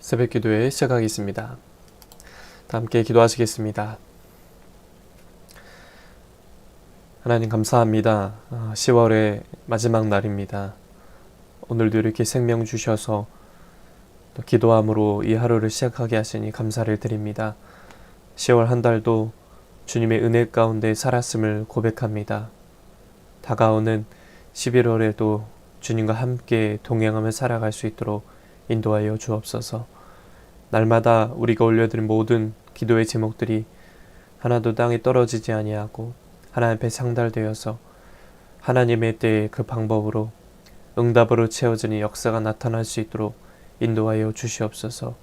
새벽 기도회 시작하겠습니다. 다 함께 기도하시겠습니다. 하나님 감사합니다. 10월의 마지막 날입니다. 오늘도 이렇게 생명 주셔서 또 기도함으로 이 하루를 시작하게 하시니 감사를 드립니다. 10월 한 달도 주님의 은혜 가운데 살았음을 고백합니다. 다가오는 11월에도 주님과 함께 동행하며 살아갈 수 있도록 인도하여 주옵소서. 날마다 우리가 올려드린 모든 기도의 제목들이 하나도 땅에 떨어지지 아니하고 하나님 앞에 상달되어서 하나님의 때에 그 방법으로 응답으로 채워지는 역사가 나타날 수 있도록 인도하여 주시옵소서.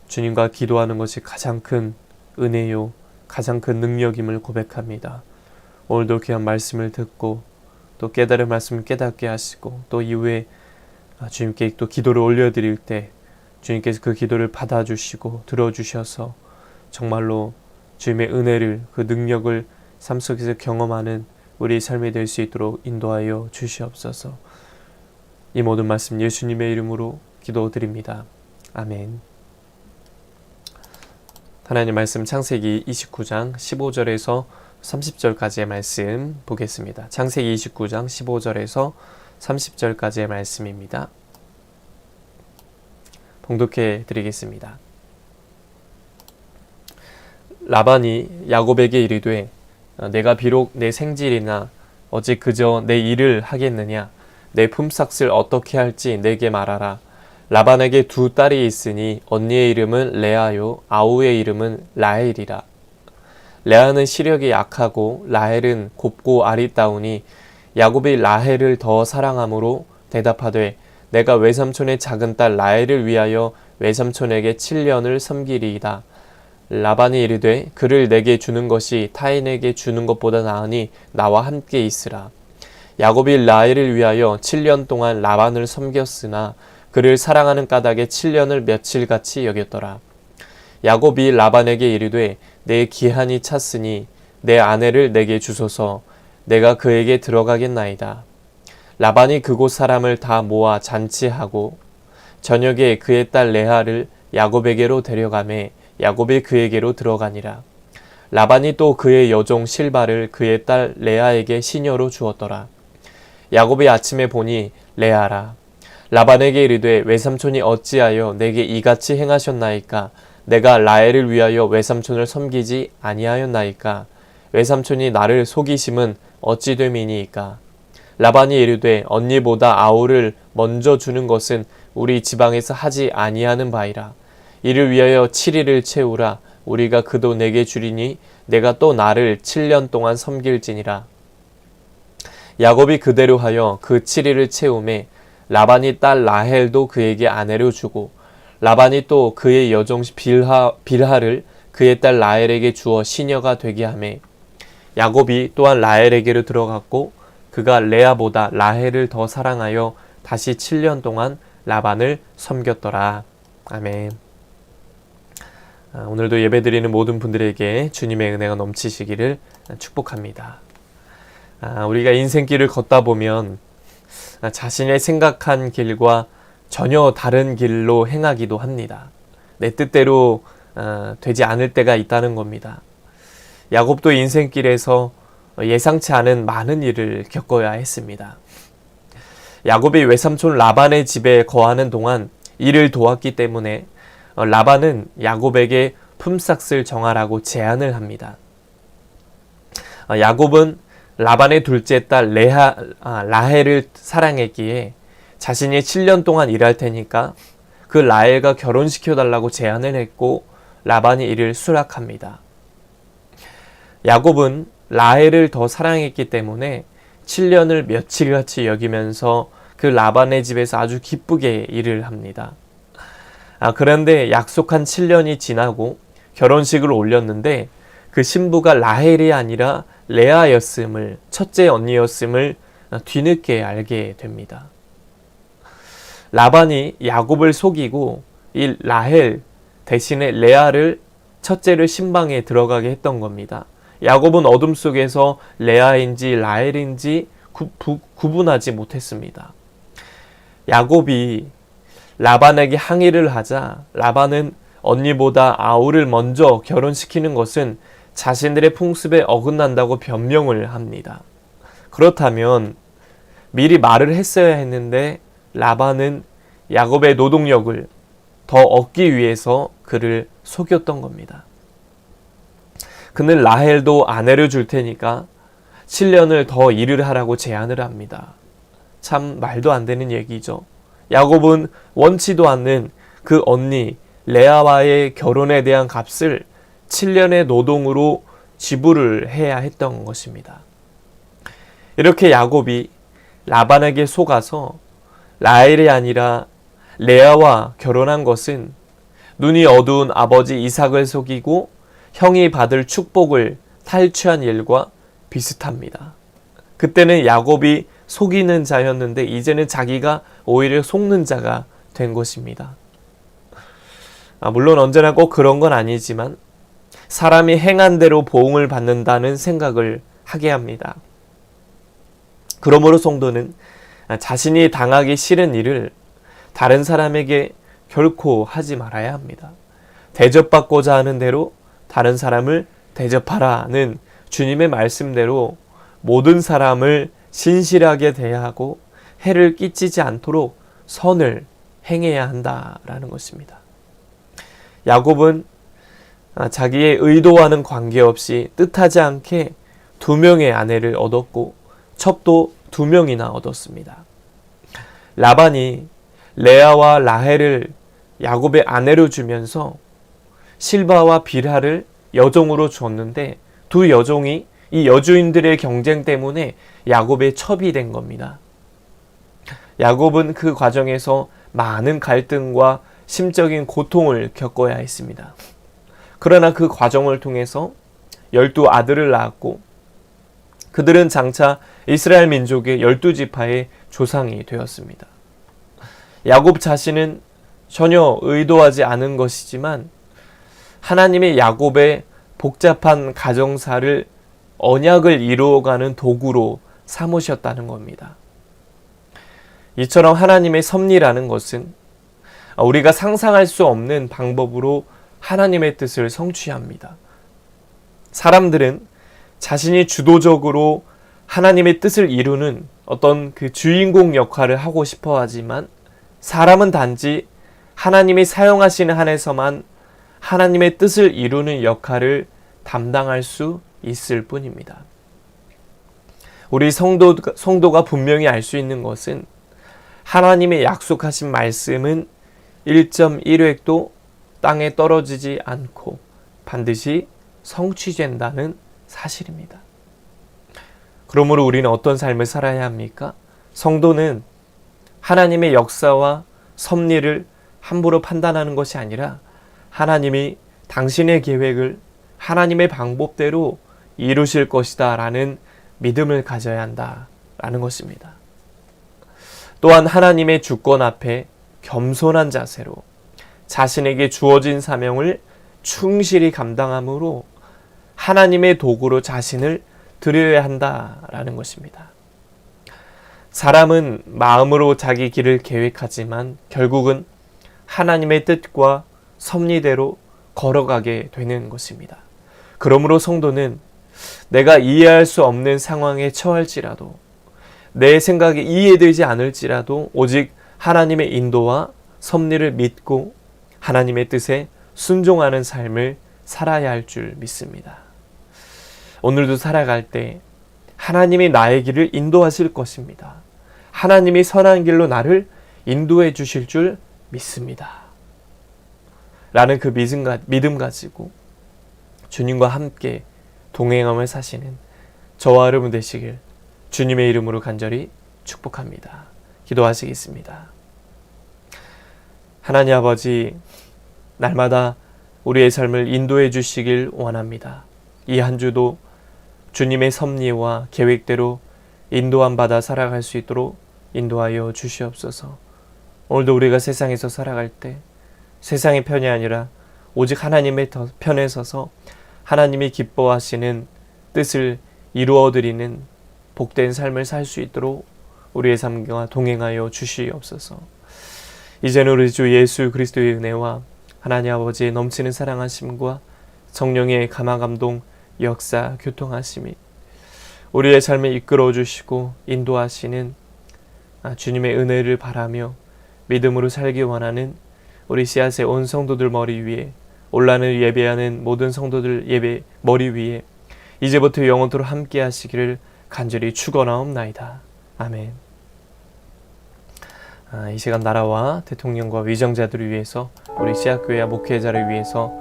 주님과 기도하는 것이 가장 큰 은혜요 가장 큰 능력임을 고백합니다. 오늘도 귀한 말씀을 듣고 또 깨달은 말씀을 깨닫게 하시고 또 이후에 주님께 또 기도를 올려드릴 때 주님께서 그 기도를 받아주시고 들어주셔서 정말로 주님의 은혜를 그 능력을 삶 속에서 경험하는 우리 삶이 될 수 있도록 인도하여 주시옵소서. 이 모든 말씀 예수님의 이름으로 기도드립니다. 아멘. 하나님 말씀 창세기 29장 15절에서 30절까지의 말씀 보겠습니다. 창세기 29장 15절에서 30절까지의 말씀입니다. 봉독해 드리겠습니다. 라반이 야곱에게 이르되 내가 비록 내 생질이나 어찌 그저 내 일을 하겠느냐 내 품삯을 어떻게 할지 내게 말하라. 라반에게 두 딸이 있으니 언니의 이름은 레아요 아우의 이름은 라헬이라. 레아는 시력이 약하고 라헬은 곱고 아리따우니 야곱이 라헬을 더 사랑함으로 대답하되 내가 외삼촌의 작은 딸 라헬을 위하여 외삼촌에게 7년을 섬기리이다. 라반이 이르되 그를 내게 주는 것이 타인에게 주는 것보다 나으니 나와 함께 있으라. 야곱이 라헬을 위하여 7년 동안 라반을 섬겼으나 그를 사랑하는 까닭에 7년을 며칠같이 여겼더라. 야곱이 라반에게 이르되 내 기한이 찼으니 내 아내를 내게 주소서. 내가 그에게 들어가겠나이다. 라반이 그곳 사람을 다 모아 잔치하고 저녁에 그의 딸 레아를 야곱에게로 데려가매 야곱이 그에게로 들어가니라. 라반이 또 그의 여종 실바를 그의 딸 레아에게 시녀로 주었더라. 야곱이 아침에 보니 레아라. 라반에게 이르되 외삼촌이 어찌하여 내게 이같이 행하셨나이까? 내가 라헬을 위하여 외삼촌을 섬기지 아니하였나이까? 외삼촌이 나를 속이심은 어찌 됨이니이까? 라반이 이르되 언니보다 아우를 먼저 주는 것은 우리 지방에서 하지 아니하는 바이라. 이를 위하여 7일을 채우라. 우리가 그도 내게 주리니 내가 또 나를 7년 동안 섬길지니라. 야곱이 그대로 하여 그 7일을 채우매 라반이 딸 라헬도 그에게 아내로 주고 라반이 또 그의 여종 빌하를 그의 딸 라헬에게 주어 시녀가 되게 하매 야곱이 또한 라헬에게로 들어갔고 그가 레아보다 라헬을 더 사랑하여 다시 7년 동안 라반을 섬겼더라. 아멘. 오늘도 예배드리는 모든 분들에게 주님의 은혜가 넘치시기를 축복합니다. 우리가 인생길을 걷다 보면 자신의 생각한 길과 전혀 다른 길로 행하기도 합니다. 내 뜻대로 되지 않을 때가 있다는 겁니다. 야곱도 인생길에서 예상치 않은 많은 일을 겪어야 했습니다. 야곱이 외삼촌 라반의 집에 거하는 동안 일을 도왔기 때문에 라반은 야곱에게 품삯을 정하라고 제안을 합니다. 야곱은 라반의 둘째 딸 라헬을 사랑했기에 자신이 7년 동안 일할 테니까 그 라헬과 결혼시켜달라고 제안을 했고 라반이 이를 수락합니다. 야곱은 라헬을 더 사랑했기 때문에 7년을 며칠같이 여기면서 그 라반의 집에서 아주 기쁘게 일을 합니다. 그런데 약속한 7년이 지나고 결혼식을 올렸는데 그 신부가 라헬이 아니라 레아였음을, 첫째 언니였음을 뒤늦게 알게 됩니다. 라반이 야곱을 속이고 이 라헬 대신에 레아를 첫째를 신방에 들어가게 했던 겁니다. 야곱은 어둠 속에서 레아인지 라헬인지 구분하지 못했습니다. 야곱이 라반에게 항의를 하자 라반은 언니보다 아우를 먼저 결혼시키는 것은 자신들의 풍습에 어긋난다고 변명을 합니다. 그렇다면 미리 말을 했어야 했는데 라반은 야곱의 노동력을 더 얻기 위해서 그를 속였던 겁니다. 그는 라헬도 아내를 줄 테니까 7년을 더 일을 하라고 제안을 합니다. 참 말도 안 되는 얘기죠. 야곱은 원치도 않는 그 언니 레아와의 결혼에 대한 값을 7년의 노동으로 지불을 해야 했던 것입니다. 이렇게 야곱이 라반에게 속아서 라헬이 아니라 레아와 결혼한 것은 눈이 어두운 아버지 이삭을 속이고 형이 받을 축복을 탈취한 일과 비슷합니다. 그때는 야곱이 속이는 자였는데 이제는 자기가 오히려 속는 자가 된 것입니다. 물론 언제나 꼭 그런 건 아니지만 사람이 행한 대로 보응을 받는다는 생각을 하게 합니다. 그러므로 성도는 자신이 당하기 싫은 일을 다른 사람에게 결코 하지 말아야 합니다. 대접받고자 하는 대로 다른 사람을 대접하라는 주님의 말씀대로 모든 사람을 신실하게 대하고 해를 끼치지 않도록 선을 행해야 한다라는 것입니다. 야곱은 자기의 의도와는 관계없이 뜻하지 않게 2명의 아내를 얻었고 첩도 2명이나 얻었습니다. 라반이 레아와 라헬을 야곱의 아내로 주면서 실바와 빌하를 여종으로 줬는데 두 여종이 이 여주인들의 경쟁 때문에 야곱의 첩이 된 겁니다. 야곱은 그 과정에서 많은 갈등과 심적인 고통을 겪어야 했습니다. 그러나 그 과정을 통해서 12아들을 낳았고 그들은 장차 이스라엘 민족의 12지파의 조상이 되었습니다. 야곱 자신은 전혀 의도하지 않은 것이지만 하나님의 야곱의 복잡한 가정사를 언약을 이루어가는 도구로 삼으셨다는 겁니다. 이처럼 하나님의 섭리라는 것은 우리가 상상할 수 없는 방법으로 하나님의 뜻을 성취합니다. 사람들은 자신이 주도적으로 하나님의 뜻을 이루는 어떤 그 주인공 역할을 하고 싶어 하지만 사람은 단지 하나님이 사용하시는 한에서만 하나님의 뜻을 이루는 역할을 담당할 수 있을 뿐입니다. 우리 성도가 분명히 알 수 있는 것은 하나님의 약속하신 말씀은 1.1획도 땅에 떨어지지 않고 반드시 성취된다는 사실입니다. 그러므로 우리는 어떤 삶을 살아야 합니까? 성도는 하나님의 역사와 섭리를 함부로 판단하는 것이 아니라 하나님이 당신의 계획을 하나님의 방법대로 이루실 것이다 라는 믿음을 가져야 한다라는 것입니다. 또한 하나님의 주권 앞에 겸손한 자세로 자신에게 주어진 사명을 충실히 감당함으로 하나님의 도구로 자신을 드려야 한다라는 것입니다. 사람은 마음으로 자기 길을 계획하지만 결국은 하나님의 뜻과 섭리대로 걸어가게 되는 것입니다. 그러므로 성도는 내가 이해할 수 없는 상황에 처할지라도 내 생각이 이해되지 않을지라도 오직 하나님의 인도와 섭리를 믿고 하나님의 뜻에 순종하는 삶을 살아야 할 줄 믿습니다. 오늘도 살아갈 때 하나님이 나의 길을 인도하실 것입니다. 하나님이 선한 길로 나를 인도해 주실 줄 믿습니다. 라는 그 믿음 가지고 주님과 함께 동행함을 사시는 저와 여러분 되시길 주님의 이름으로 간절히 축복합니다. 기도하시겠습니다. 하나님 아버지, 날마다 우리의 삶을 인도해 주시길 원합니다. 이 한 주도 주님의 섭리와 계획대로 인도함 받아 살아갈 수 있도록 인도하여 주시옵소서. 오늘도 우리가 세상에서 살아갈 때 세상의 편이 아니라 오직 하나님의 편에 서서 하나님이 기뻐하시는 뜻을 이루어드리는 복된 삶을 살 수 있도록 우리의 삶과 동행하여 주시옵소서. 이제는 우리 주 예수 그리스도의 은혜와 하나님 아버지의 넘치는 사랑하심과 성령의 감화감동 역사 교통하심이 우리의 삶에 이끌어 주시고 인도하시는 주님의 은혜를 바라며 믿음으로 살기 원하는 우리 씨앗의 온 성도들 머리 위에, 올라는 예배하는 모든 성도들 예배 머리 위에 이제부터 영원토록 함께 하시기를 간절히 축원하옵나이다. 아멘. 이 시간 나라와 대통령과 위정자들을 위해서, 우리 씨앗교회와 목회자를 위해서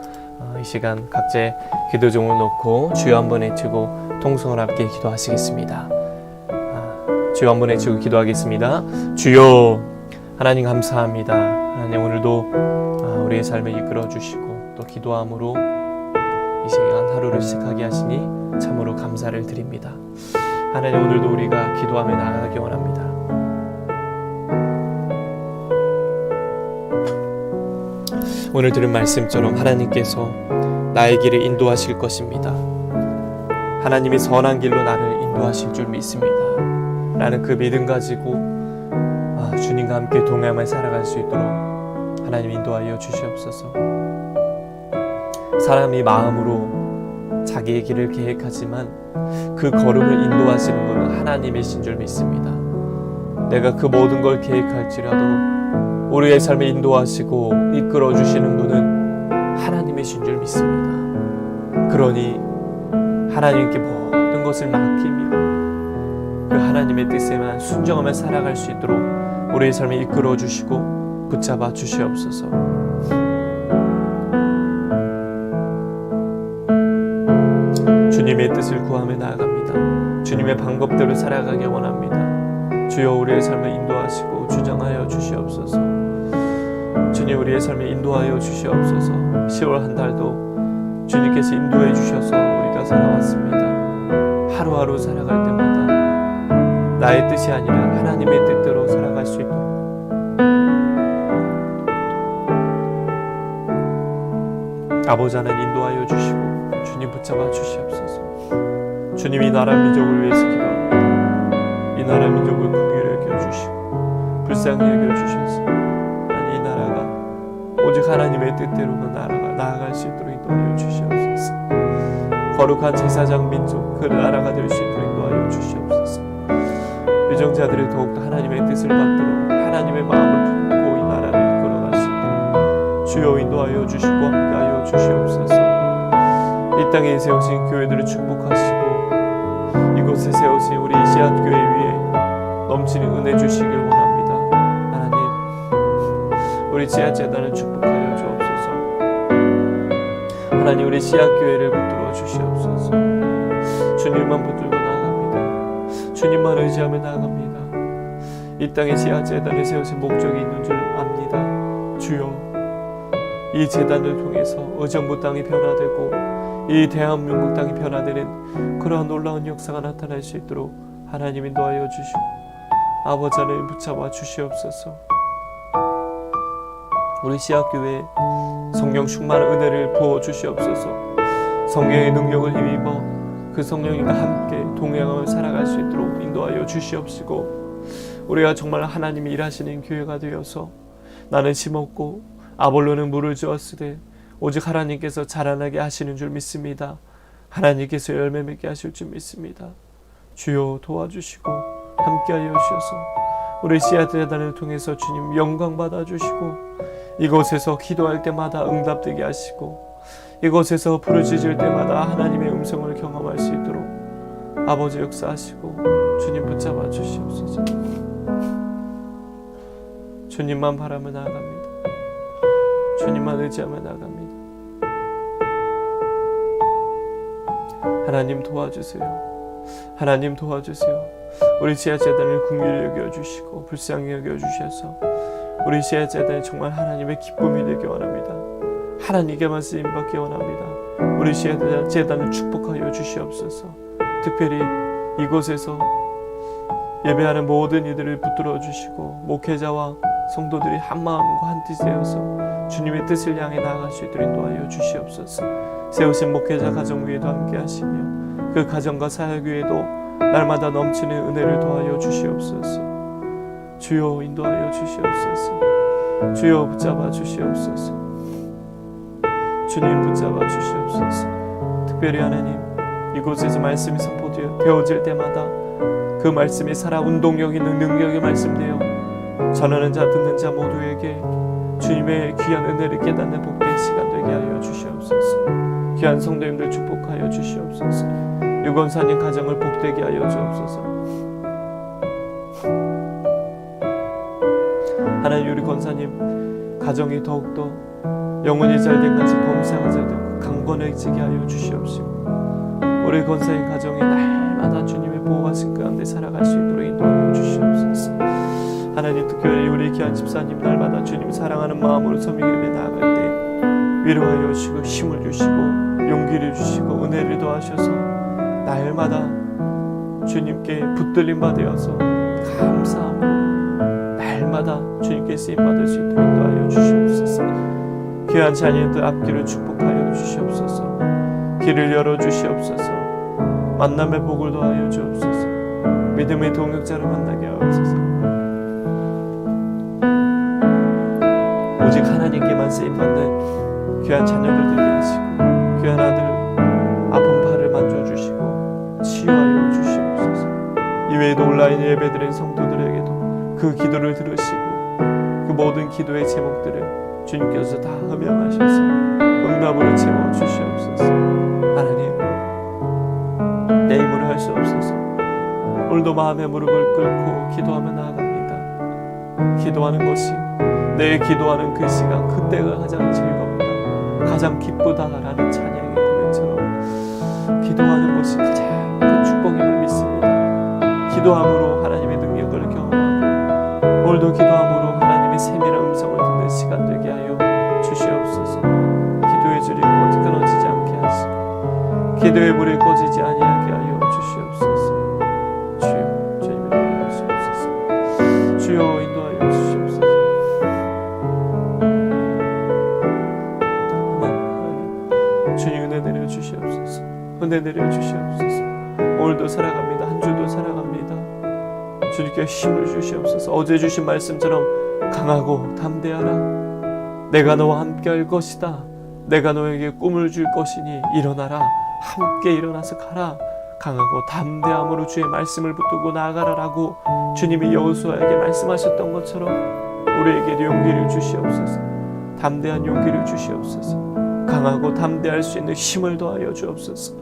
이 시간 각자의 기도 제목을 놓고 주여 한번 외치고 통성을 함께 기도하시겠습니다. 주여 한번 외치고 기도하겠습니다. 주여, 하나님 감사합니다. 하나님 오늘도 우리의 삶을 이끌어 주시고 또 기도함으로 이 시간 하루를 시작하게 하시니 참으로 감사를 드립니다. 하나님 오늘도 우리가 기도하며 나아가기 원합니다. 오늘 들은 말씀처럼 하나님께서 나의 길을 인도하실 것입니다. 하나님이 선한 길로 나를 인도하실 줄 믿습니다. 나는 그 믿음 가지고 주님과 함께 동행하며 살아갈 수 있도록 하나님 인도하여 주시옵소서. 사람이 마음으로 자기의 길을 계획하지만 그 걸음을 인도하시는 분은 하나님이신 줄 믿습니다. 내가 그 모든 걸 계획할지라도 우리의 삶에 인도하시고 이끌어 주시는 분은 하나님이신 줄 믿습니다. 그러니 하나님께 모든 것을 맡기며 그 하나님의 뜻에만 순종하며 살아갈 수 있도록 우리의 삶에 이끌어 주시고 붙잡아 주시옵소서. 주님의 뜻을 구하며 나아갑니다. 주님의 방법대로 살아가기 원합니다. 주여 우리의 삶을 인도하시고 주장하여 주시옵소서. 주님 우리의 삶을 인도하여 주시옵소서. 10월 한 달도 주님께서 인도해 주셔서 우리가 살아왔습니다. 하루하루 살아갈 때마다 나의 뜻이 아니라 하나님의 뜻대로 살아갈 수 있도록 아버지 하나님 인도하여 주시고 주님 붙잡아 주시옵소서. 주님 이 나라 민족을 위해서 기도합니다. 이 나라 민족을 긍휼히 여겨주시고 불쌍히 여겨주셔서 이 나라가 오직 하나님의 뜻대로만 나아갈 수 있도록 인도하여 주시옵소서. 거룩한 제사장 민족 그 나라가 될 수 있도록 인도하여 주시옵소서. 위정자들이 더욱더 하나님의 뜻을 받도록 하나님의 마음을 품고 이 나라를 이끌어가시고 주여 인도하여 주시고 함께하여 주시옵소서. 이 땅에 세우신 교회들을 축복하시고 이곳에 세우신 우리 씨앗교회 위에 넘치는 은혜 주시길 원합니다. 하나님 우리 씨앗재단을 축복하여 주옵소서. 하나님 우리 씨앗교회를 붙들어 주시옵소서. 주님만 붙들고 나아갑니다. 주님만 의지하며 나아갑니다. 이 땅에 씨앗재단을 세우신 목적이 있는 줄 압니다. 주여 이 재단을 통해서 의정부 땅이 변화되고 이 대한민국 땅이 변화되는 그러한 놀라운 역사가 나타날 수 있도록 하나님 인도하여 주시고 아버지 하나님 붙잡아 주시옵소서. 우리 씨앗교회에 성령 충만한 은혜를 부어 주시옵소서. 성령의 능력을 힘입어 그 성령과 함께 동행하며 살아갈 수 있도록 인도하여 주시옵시고 우리가 정말 하나님이 일하시는 교회가 되어서 나는 심었고 아볼로는 물을 주었으되 오직 하나님께서 자라나게 하시는 줄 믿습니다. 하나님께서 열매 맺게 하실 줄 믿습니다. 주여 도와주시고 함께하여 주셔서 우리 씨앗재단을 통해서 주님 영광 받아주시고 이곳에서 기도할 때마다 응답되게 하시고 이곳에서 부르짖을 때마다 하나님의 음성을 경험할 수 있도록 아버지 역사하시고 주님 붙잡아 주시옵소서. 주님만 바라며 나아갑니다. 주님만 의지하며 나아갑니다. 하나님 도와주세요. 하나님 도와주세요. 우리 씨앗재단을 긍휼히 여겨주시고 불쌍히 여겨주셔서 우리 씨앗재단이 정말 하나님의 기쁨이 되기 원합니다. 하나님께만 쓰임받기 원합니다. 우리 씨앗재단을 축복하여 주시옵소서. 특별히 이곳에서 예배하는 모든 이들을 붙들어 주시고 목회자와 성도들이 한 마음과 한 뜻이 되어서 주님의 뜻을 향해 나아갈 수 있도록 인도하여 주시옵소서. 세우신 목회자 가정 위에도 함께 하시며 그 가정과 사역 위에도 날마다 넘치는 은혜를 더하여 주시옵소서. 주여 인도하여 주시옵소서. 주여 붙잡아 주시옵소서. 주님 붙잡아 주시옵소서. 특별히 하나님, 이곳에서 말씀이 선포되어 배워질 때마다 그 말씀이 살아 운동력 있는 능력의 말씀되어 전하는 자 듣는 자 모두에게 주님의 귀한 은혜를 깨닫는 복된 시간 되게 하여 주시옵소서. 귀한 성도님들 축복하여 주시옵소서. 유건사님 가정을 복되게 하여 주옵소서. 하나님, 우리 권사님 가정이 더욱더 영혼이 잘된 같이 범사가 잘되고 강건해지게 하여 주시옵시고, 우리 권사님 가정이 날마다 주님의 보호하신 가운데 살아갈 수 있도록 인도하여 주시옵소서. 하나님, 특별히 우리 귀한 집사님 날마다 주님 사랑하는 마음으로 섬기기에 나아갈 때 위로하여 주시고 힘을 주시고 용기를 주시고 은혜를 더하셔서 날마다 주님께 붙들림 받으어서 감사함으로 날마다 주님께 쓰임받을 수 있도록 인도하여 주시옵소서. 귀한 자녀들 앞길을 축복하여 주시옵소서. 길을 열어주시옵소서. 만남의 복을 더하여 주옵소서. 믿음의 동역자를 만나게 하옵소서. 오직 하나님께만 쓰임받는 귀한 자녀들 되게 하시고, 귀한 아들 아픈 팔을 만져주시고 치유하여 주시옵소서. 이외에도 온라인 예배드린 성도들에게도 그 기도를 들으시고 그 모든 기도의 제목들을 주님께서 다 허명하셔서 응답으로 채워주시옵소서. 하나님, 내 힘으로 할 수 없어서 오늘도 마음의 무릎을 꿇고 기도하며 나아갑니다. 기도하는 것이, 내 기도하는 그 시간 그때가 가장 즐겁다, 가장 기쁘다라는 찬양의 고백처럼 기도하는 것이 가장 큰 축복임을 믿습니다. 기도함으로 하나님의 능력을 경험하고 오늘도 기도함으로 하나님의 세밀한 음성을 듣는 시간 되게 하여 주시옵소서. 기도의 줄이 끊어지지 않게 하시고 기도의 불이 꺼지지 아니하게 하여 주시옵소서. 주여, 주님 인도하여 주시옵소서. 주여, 인도하여 주시옵소서. 주님 은혜 내려 주시옵소서. 은혜 내려 주시옵소서. 오늘도 살아갑니다. 한 주도 살아갑니다. 주님께 힘을 주시옵소서. 어제 주신 말씀처럼 강하고 담대하라. 내가 너와 함께 할 것이다. 내가 너에게 꿈을 줄 것이니 일어나라. 함께 일어나서 가라. 강하고 담대함으로 주의 말씀을 붙들고 나아가라라고 주님이 여호수아에게 말씀하셨던 것처럼 우리에게도 용기를 주시옵소서. 담대한 용기를 주시옵소서. 강하고 담대할 수 있는 힘을 더하여 주옵소서.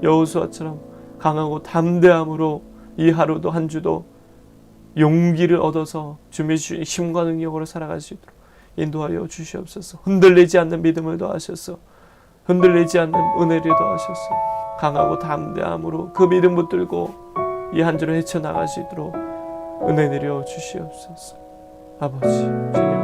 여호수아처럼 강하고 담대함으로 이 하루도 한 주도 용기를 얻어서 주님이 주신 힘과 능력으로 살아갈 수 있도록 인도하여 주시옵소서. 흔들리지 않는 믿음을 더하셔서 흔들리지 않는 은혜를 더하셔서 강하고 담대함으로 그 믿음 붙들고 이 한 주를 헤쳐나갈 수 있도록 은혜 내려 주시옵소서. 아버지, 주님